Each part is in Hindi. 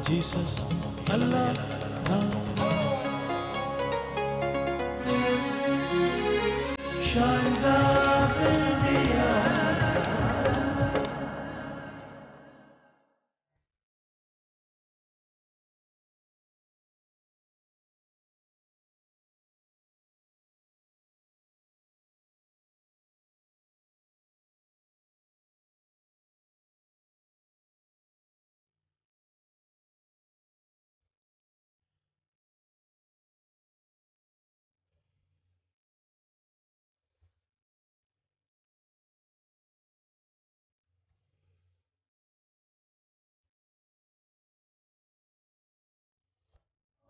जीसस, अल्लाह, shines up India.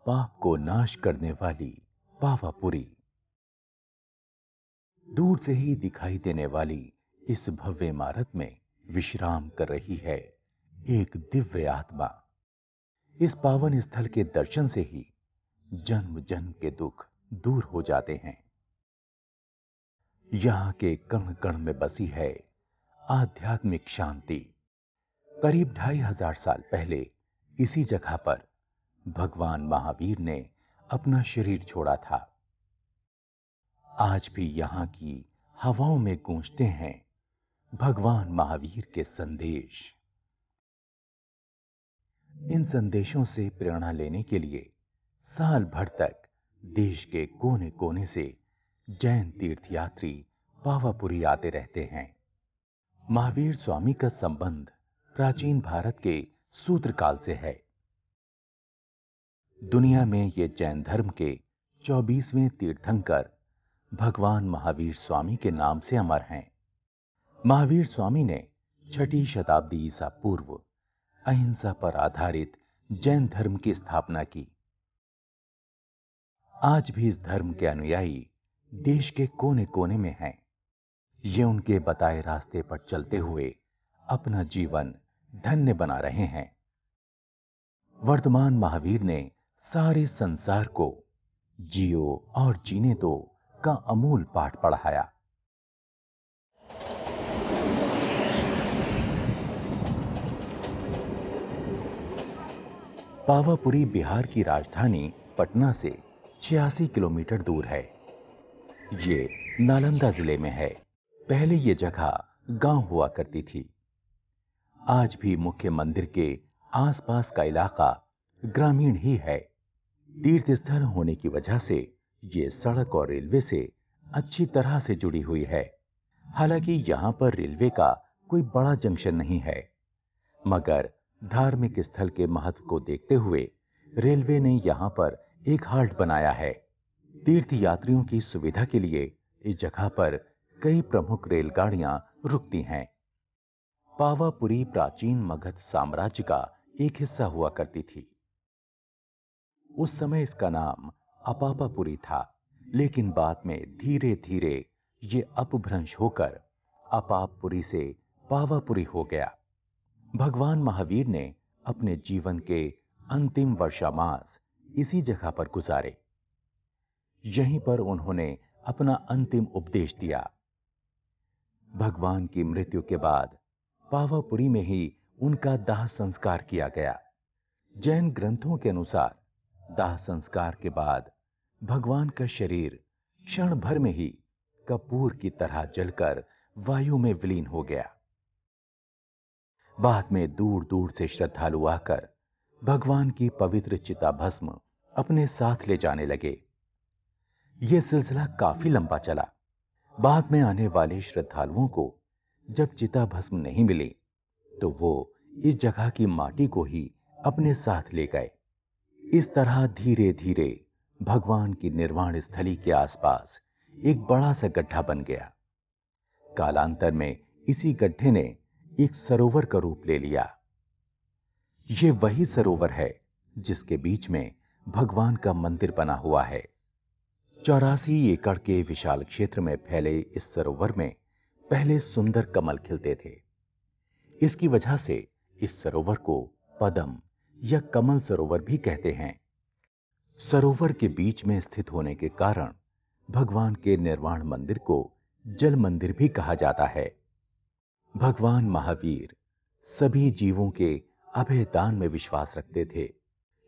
पाप को नाश करने वाली पावापुरी। दूर से ही दिखाई देने वाली इस भव्य इमारत में विश्राम कर रही है एक दिव्य आत्मा। इस पावन स्थल के दर्शन से ही जन्म जन्म के दुख दूर हो जाते हैं। यहां के कण कण में बसी है आध्यात्मिक शांति। करीब 2500 साल पहले इसी जगह पर भगवान महावीर ने अपना शरीर छोड़ा था। आज भी यहां की हवाओं में गूंजते हैं भगवान महावीर के संदेश। इन संदेशों से प्रेरणा लेने के लिए साल भर तक देश के कोने कोने से जैन तीर्थयात्री पावापुरी आते रहते हैं। महावीर स्वामी का संबंध प्राचीन भारत के सूत्रकाल से है। दुनिया में ये जैन धर्म के 24वें तीर्थंकर भगवान महावीर स्वामी के नाम से अमर हैं। महावीर स्वामी ने 6ठी शताब्दी ईसा पूर्व अहिंसा पर आधारित जैन धर्म की स्थापना की। आज भी इस धर्म के अनुयायी देश के कोने कोने में हैं। ये उनके बताए रास्ते पर चलते हुए अपना जीवन धन्य बना रहे हैं। वर्तमान महावीर ने सारे संसार को जियो और जीने दो का अमूल पाठ पढ़ाया। पावापुरी बिहार की राजधानी पटना से 86 किलोमीटर दूर है। ये नालंदा जिले में है। पहले ये जगह गांव हुआ करती थी। आज भी मुख्य मंदिर के आसपास का इलाका ग्रामीण ही है। तीर्थ स्थल होने की वजह से ये सड़क और रेलवे से अच्छी तरह से जुड़ी हुई है। हालांकि यहां पर रेलवे का कोई बड़ा जंक्शन नहीं है, मगर धार्मिक स्थल के महत्व को देखते हुए रेलवे ने यहां पर एक हाल्ट बनाया है। तीर्थ यात्रियों की सुविधा के लिए इस जगह पर कई प्रमुख रेलगाड़ियां रुकती हैं। पावापुरी प्राचीन मगध साम्राज्य का एक हिस्सा हुआ करती थी। उस समय इसका नाम अपापापुरी था, लेकिन बाद में धीरे धीरे ये अपभ्रंश होकर अपापपुरी से पावापुरी हो गया। भगवान महावीर ने अपने जीवन के अंतिम वर्षामास इसी जगह पर गुजारे। यहीं पर उन्होंने अपना अंतिम उपदेश दिया। भगवान की मृत्यु के बाद पावापुरी में ही उनका दाह संस्कार किया गया। जैन ग्रंथों के अनुसार दाह संस्कार के बाद भगवान का शरीर क्षण भर में ही कपूर की तरह जलकर वायु में विलीन हो गया। बाद में दूर दूर से श्रद्धालु आकर भगवान की पवित्र चिता भस्म अपने साथ ले जाने लगे। यह सिलसिला काफी लंबा चला। बाद में आने वाले श्रद्धालुओं को जब चिता भस्म नहीं मिली तो वो इस जगह की माटी को ही अपने साथ ले गए। इस तरह धीरे धीरे भगवान की निर्वाण स्थली के आसपास एक बड़ा सा गड्ढा बन गया। कालांतर में इसी गड्ढे ने एक सरोवर का रूप ले लिया। यह वही सरोवर है जिसके बीच में भगवान का मंदिर बना हुआ है। 84 एकड़ के विशाल क्षेत्र में फैले इस सरोवर में पहले सुंदर कमल खिलते थे। इसकी वजह से इस सरोवर को पद्म या कमल सरोवर भी कहते हैं। सरोवर के बीच में स्थित होने के कारण भगवान के निर्वाण मंदिर को जल मंदिर भी कहा जाता है। भगवान महावीर सभी जीवों के अभय दान में विश्वास रखते थे।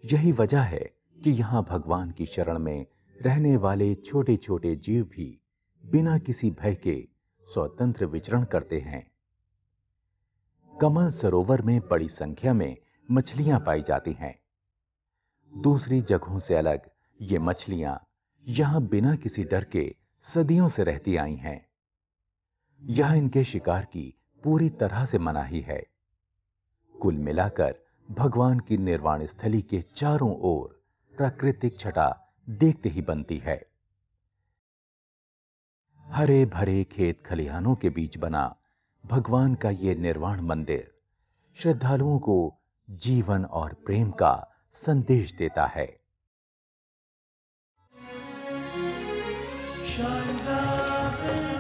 यही वजह है कि यहां भगवान की शरण में रहने वाले छोटे छोटे जीव भी बिना किसी भय के स्वतंत्र विचरण करते हैं। कमल सरोवर में बड़ी संख्या में मछलियां पाई जाती हैं। दूसरी जगहों से अलग ये मछलियां यहां बिना किसी डर के सदियों से रहती आई हैं। यह इनके शिकार की पूरी तरह से मनाही है। कुल मिलाकर भगवान की निर्वाण स्थली के चारों ओर प्राकृतिक छटा देखते ही बनती है। हरे भरे खेत खलिहानों के बीच बना भगवान का ये निर्वाण मंदिर श्रद्धालुओं को जीवन और प्रेम का संदेश देता है। shines up in